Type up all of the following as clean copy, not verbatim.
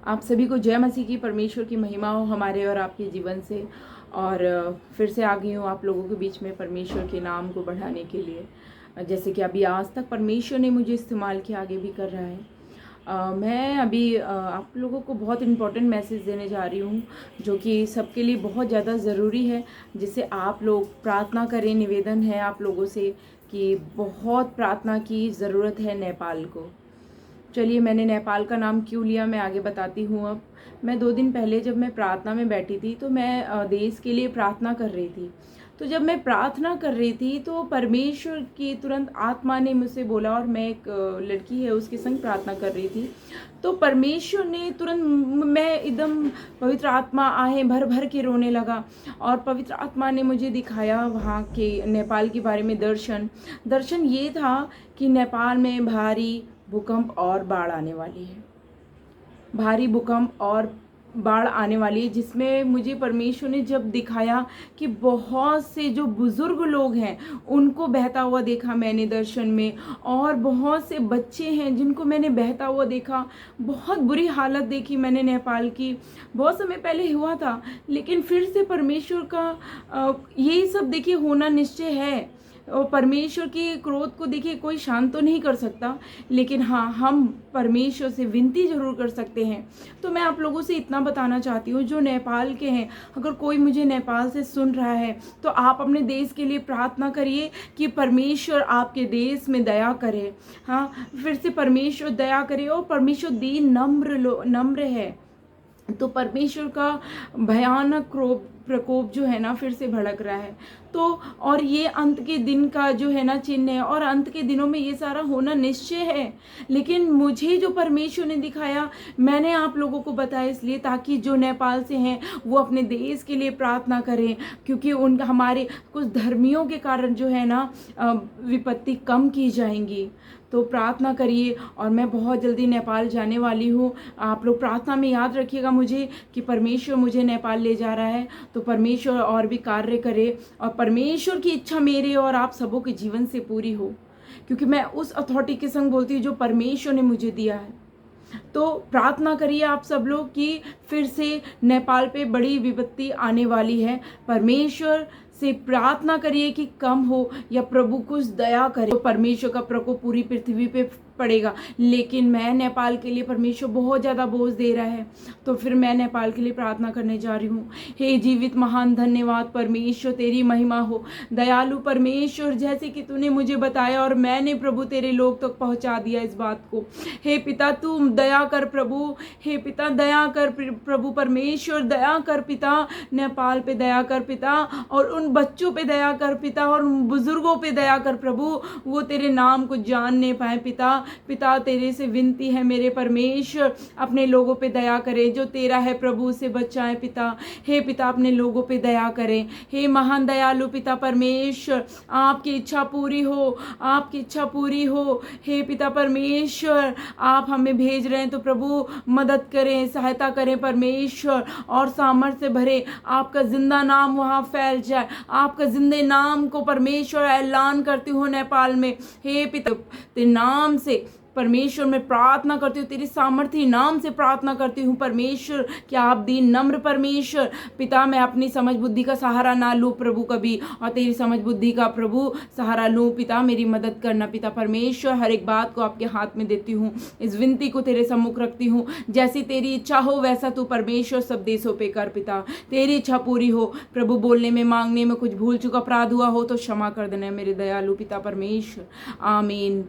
आप सभी को जय मसीह की, परमेश्वर की महिमा हो हमारे और आपके जीवन से। और फिर से आ गई हूँ आप लोगों के बीच में परमेश्वर के नाम को बढ़ाने के लिए। जैसे कि अभी आज तक परमेश्वर ने मुझे इस्तेमाल किया, आगे भी कर रहा है। मैं अभी आप लोगों को बहुत इम्पोर्टेंट मैसेज देने जा रही हूँ, जो कि सबके लिए बहुत ज़्यादा ज़रूरी है, जिसे आप लोग प्रार्थना करें। निवेदन है आप लोगों से कि बहुत प्रार्थना की ज़रूरत है नेपाल को। चलिए, मैंने नेपाल का नाम क्यों लिया मैं आगे बताती हूँ। अब मैं 2 दिन पहले जब मैं प्रार्थना में बैठी थी तो मैं देश के लिए प्रार्थना कर रही थी। तो जब मैं प्रार्थना कर रही थी तो परमेश्वर की तुरंत आत्मा ने मुझसे बोला, और मैं एक लड़की है उसके संग प्रार्थना कर रही थी। तो परमेश्वर ने तुरंत, मैं एकदम पवित्र आत्मा आहे भर भर के रोने लगा, और पवित्र आत्मा ने मुझे दिखाया वहाँ के नेपाल के बारे में दर्शन ये था कि नेपाल में भारी भूकंप और बाढ़ आने वाली है। भारी भूकंप और बाढ़ आने वाली है, जिसमें मुझे परमेश्वर ने जब दिखाया कि बहुत से जो बुजुर्ग लोग हैं उनको बहता हुआ देखा मैंने दर्शन में, और बहुत से बच्चे हैं जिनको मैंने बहता हुआ देखा। बहुत बुरी हालत देखी मैंने नेपाल की। बहुत समय पहले हुआ था, लेकिन फिर से परमेश्वर का ये सब देखिए होना निश्चय है। और परमेश्वर के क्रोध को देखिए कोई शांत तो नहीं कर सकता, लेकिन हाँ, हम परमेश्वर से विनती जरूर कर सकते हैं। तो मैं आप लोगों से इतना बताना चाहती हूँ, जो नेपाल के हैं, अगर कोई मुझे नेपाल से सुन रहा है तो आप अपने देश के लिए प्रार्थना करिए कि परमेश्वर आपके देश में दया करे। हाँ, फिर से परमेश्वर दया करे। और परमेश्वर दीन नम्र है, तो परमेश्वर का भयानक प्रकोप जो है ना फिर से भड़क रहा है। तो और ये अंत के दिन का जो है ना चिन्ह है, और अंत के दिनों में ये सारा होना निश्चय है। लेकिन मुझे जो परमेश्वर ने दिखाया मैंने आप लोगों को बताया, इसलिए ताकि जो नेपाल से हैं वो अपने देश के लिए प्रार्थना करें, क्योंकि उन हमारे कुछ धर्मियों के कारण जो है ना विपत्ति कम की जाएंगी। तो प्रार्थना करिए, और मैं बहुत जल्दी नेपाल जाने वाली हूँ। आप लोग प्रार्थना में याद रखिएगा मुझे कि परमेश्वर मुझे नेपाल ले जा रहा है। तो परमेश्वर और भी कार्य करे, और परमेश्वर की इच्छा मेरे और आप सबों के जीवन से पूरी हो, क्योंकि मैं उस अथॉरिटी के संग बोलती हूँ जो परमेश्वर ने मुझे दिया है। तो प्रार्थना करिए आप सब लोग कि फिर से नेपाल पे बड़ी विपत्ति आने वाली है। परमेश्वर से प्रार्थना करिए कि कम हो, या प्रभु कुछ दया करे। तो परमेश्वर का प्रकोप पूरी पृथ्वी पे पड़ेगा। लेकिन मैं नेपाल के लिए, परमेश्वर बहुत ज़्यादा बोझ दे रहा है, तो फिर मैं नेपाल के लिए प्रार्थना करने जा रही हूँ। हे जीवित महान धन्यवाद परमेश्वर, तेरी महिमा हो। दयालु परमेश्वर, जैसे कि तूने मुझे बताया और मैंने प्रभु तेरे लोग तक पहुँचा दिया इस बात को। हे पिता, तू दया कर प्रभु। हे पिता, दया कर प्रभु परमेश्वर, दया कर पिता। नेपाल पे दया कर पिता, और उन बच्चों पे दया कर पिता, और बुजुर्गों पे दया कर प्रभु, वो तेरे नाम को जानने पाए पिता। तेरे से विनती है मेरे परमेश्वर, अपने लोगों पे दया करे। जो तेरा है प्रभु उसे बचाए पिता। हे पिता, अपने लोगों पे दया करें। हे महान दयालु पिता परमेश्वर, आपकी इच्छा पूरी हो, आपकी इच्छा पूरी हो। हे पिता परमेश्वर, आप हमें भेज रहे हैं तो प्रभु मदद करें, सहायता करें परमेश्वर, और सामर्थ्य भरे। आपका जिंदा नाम वहाँ फैल जाए। आपका जिंदे नाम को परमेश्वर ऐलान करती हूँ नेपाल में। हे पिता, तेरे नाम से परमेश्वर मैं प्रार्थना करती हूँ, तेरी सामर्थ्य नाम से प्रार्थना करती हूँ परमेश्वर, कि आप दीन नम्र परमेश्वर पिता, मैं अपनी समझ बुद्धि का सहारा ना लूँ प्रभु कभी, और तेरी समझ बुद्धि का प्रभु सहारा लूँ पिता। मेरी मदद करना पिता परमेश्वर। हर एक बात को आपके हाथ में देती हूँ, इस विनती को तेरे सम्मुख रखती हूँ। जैसी तेरी इच्छा हो वैसा तू परमेश्वर सब देशों पे कर पिता। तेरी इच्छा पूरी हो प्रभु। बोलने में, मांगने में कुछ भूल चूक अपराध हुआ हो तो क्षमा कर देना मेरे दयालु पिता परमेश्वर। आमीन।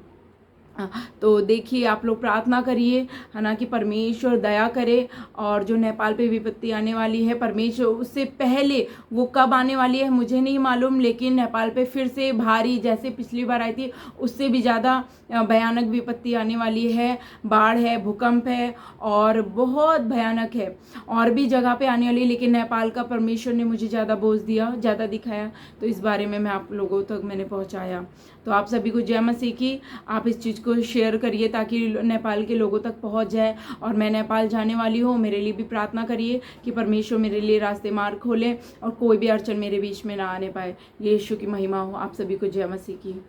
तो देखिए, आप लोग प्रार्थना करिए, है ना, कि परमेश्वर दया करे। और जो नेपाल पे विपत्ति आने वाली है, परमेश्वर उससे पहले वो कब आने वाली है मुझे नहीं मालूम, लेकिन नेपाल पे फिर से भारी, जैसे पिछली बार आई थी उससे भी ज़्यादा भयानक विपत्ति आने वाली है। बाढ़ है, भूकंप है, और बहुत भयानक है। और भी जगह पे आने वाली है, लेकिन नेपाल का परमेश्वर ने मुझे ज़्यादा बोझ दिया, ज़्यादा दिखाया, तो इस बारे में मैं आप लोगों तक मैंने पहुँचाया। तो आप सभी को जय मसीह की। आप इस चीज़ को शेयर करिए ताकि नेपाल के लोगों तक पहुंच जाए। और मैं नेपाल जाने वाली हूँ, मेरे लिए भी प्रार्थना करिए कि परमेश्वर मेरे लिए रास्ते मार्ग खोले, और कोई भी अड़चन मेरे बीच में ना आने पाए। यीशु की महिमा हो। आप सभी को जय मसीह की।